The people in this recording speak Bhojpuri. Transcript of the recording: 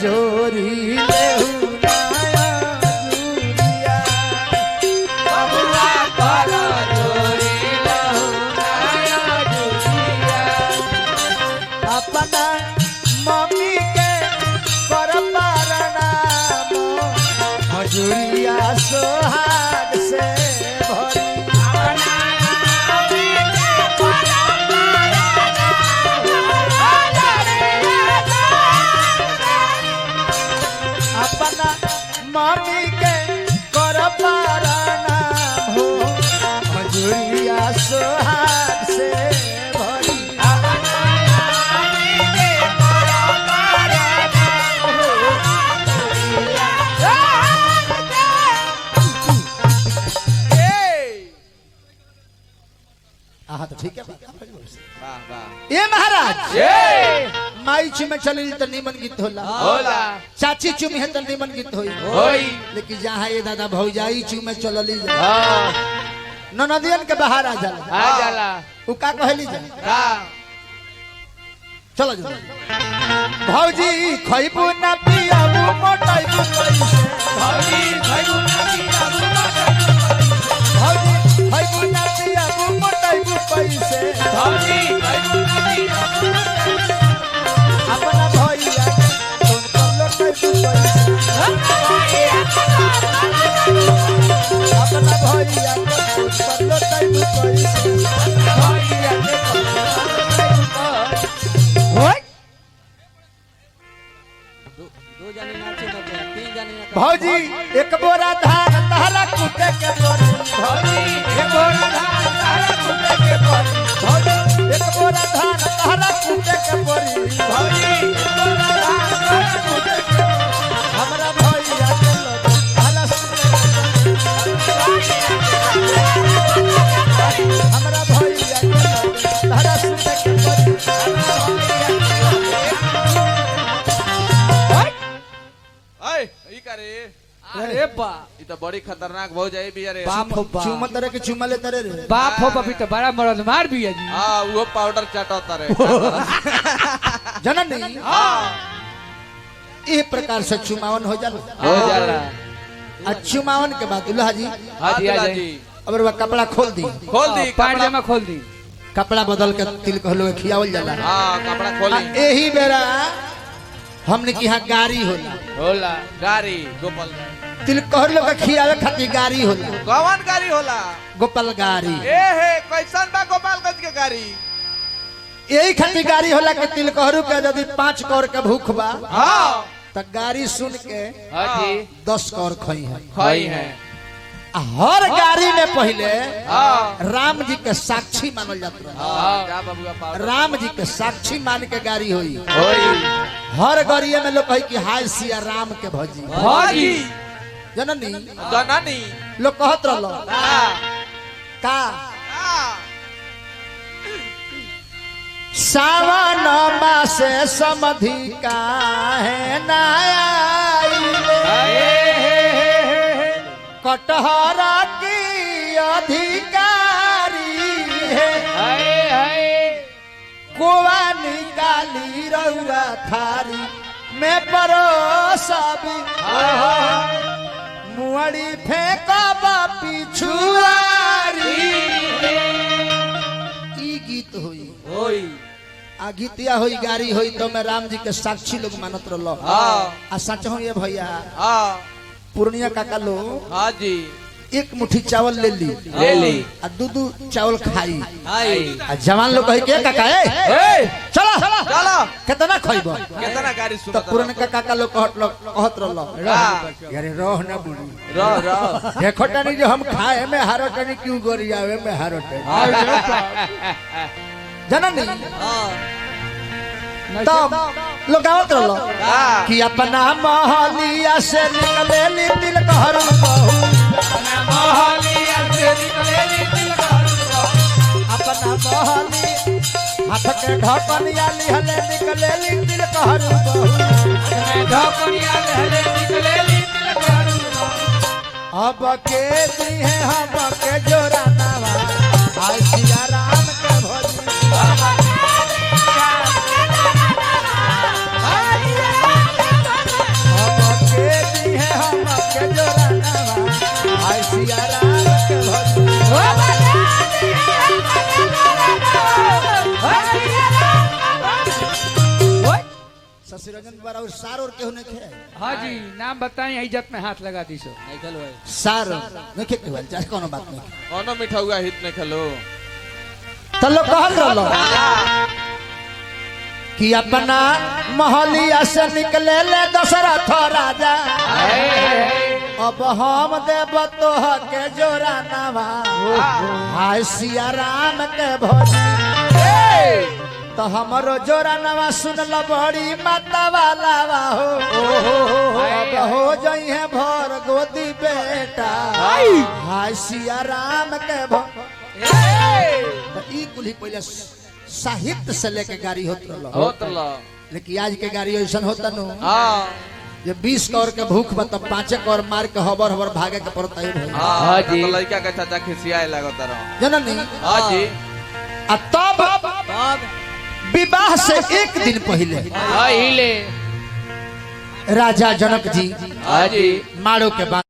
जोरी लेहु नया जुरिया बबुआ कर जोरी लहू नया जुरिया अपना मम्मी के कर परनाम हजूरिया सोहाग से भरी अपना मम्मी के कर परनाम हो हजूरिया सोहाग से भरी हाँ तो ठीक है वाह वाह ये महाराज ये माई चुमे चली तो निमन गीत होला होला चाची चुमी है तो निमन गीत होई होई लेकिन जहाँ ये दादा भौजाई चुमे चलली जा हां ननदियन के बाहर आ जाला आ जाला उ का कहली जा का चलो जा भौजी खइबू ना पियाबू मोटाइबू कैसे भौजी खइबू ना पियाबू भौजी खइबू ना पियाबू मोटाइबू कैसे भौजी खइबू ना पियाबू अपना भैया कौन कर लोटाइबू कैसे अपना भैया कौन कर लोटाइबू कैसे भैया के होय दो जाने नाचे ना तीन जाने ना भौजी एक बोरा धान तहरा कुटे के परी भौजी एक बोरा धान तारा कुटे के परी भौजी एक बोरा धान तहरा कुटे के परी भौजी एक बोरा धान तारा कुटे के हमरा भैया के लोग तहरा हमरा भैया के लोग तहरा सुते के परी ओए ई करे अरे बा ई तो बड़ी खतरनाक हो जाई भी अरे बाप हो बाप चुमा तरह के चुमा ले तरे रे बाप हो अभी तो बड़ा मरद मार भी है जी हां वो पाउडर चाटता रे जनन नहीं हां इस प्रकार से चुमावन हो जाला हो जाला आ चुमावन के बाद दुल्हा जी हाजी आ जी जाए अब वो कपड़ा खोल दी खोल दी पायजामा खोल दी कपड़ा बदल के तिल कहलो खियावल जाला हां कपड़ा आ खोली एही बेरा हमने की यहाँ गाड़ी होला होला गाड़ी गोपाल तिल कहलो के खियावे खातिर गाड़ी होला कौन गाड़ी होला गोपाल गाड़ी ए हे कैसन बा गोपालगंज के गाड़ी यही खातिर गाड़ी होला के तिल कहरु के यदि 5 कौर के भूख बा हां त गाड़ी सुन के हाजी 10 कौर खई है खई है आ हर गाड़ी में पहले हां राम जी के साक्षी मानल जात रहा हां जा बबुआ पाउडर राम जी के साक्षी मान के गाड़ी होई होई हर गाड़िए में लोग कही कि हाय सिया राम के भजी भौजी जननी जननी लोग कहत रहलो हां का हां सावन मासे समधि काहे ना आइले कटहरा की अधिकारी है कोवा निकाली रउरा थारी में परोसबी मुअड़ी फेंकब पिछुआरी ई गीत होई होई आ गीतिया होई गाड़ी होई तो मैं राम जी के साक्षी लोग मानत रहलो हां आ सच हो ये भैया हां पूर्णिया काका लो हां जी एक मुट्ठी चावल ले ली आ दूधू चावल खाई आई आ जवान लोग कहे के काका ए चलो चलो कितना खइबो कितना गाड़ी तो सुनत पुरनका काका लोग कहत रहलो यारे रोह ना बुढ़ी रह देखो तनी जो हम खाए में हारो तनी क्यों गोरियावे में हारो तनी जननी तब लोग गावत रहलो कि अपना महलिया से निकले ली दिल कहरु बहू अपना मोहलिया से निकले दिल अपना महली हाथ के ढकनिया लिहले निकले ली दिल कहरु बहू ढोकनिया लहले निकले दिल अब के दी है हम के जोरा नावा हाय सिया राम के भजी रंजन बारा और सार और केहू नहीं खे हाँ जी नाम बताएं इज्जत में हाथ लगा दी सो सार नहीं खे केवल चाहे कोनो बात नहीं कोनो मिठाउआ हित ने खेलो तलो कहल रहलो कि अपना महलिया से निकले ले दशरथ राजा अब हम देव तोह के जोरा नवा हाय सिया राम के भोजी तो हमरो जोरा नवा सुन ल बड़ी माता वाला हो अब हो जई है भर गोदी बेटा हाय सिया राम के तो ई कुली पहले साहित्य से लेके गाड़ी होत लेकिन आज के गाड़ी ऐसा होता नु ये 20 कौर के भूख बता 5 कौर मार के हबर हबर भागे के पड़ता है हां जी लड़का के चाचा खिसियाए लागत रहो जननी हां जी तब विवाह से एक दिन पहले हिले राजा जनक जी हां जी मारो के बाद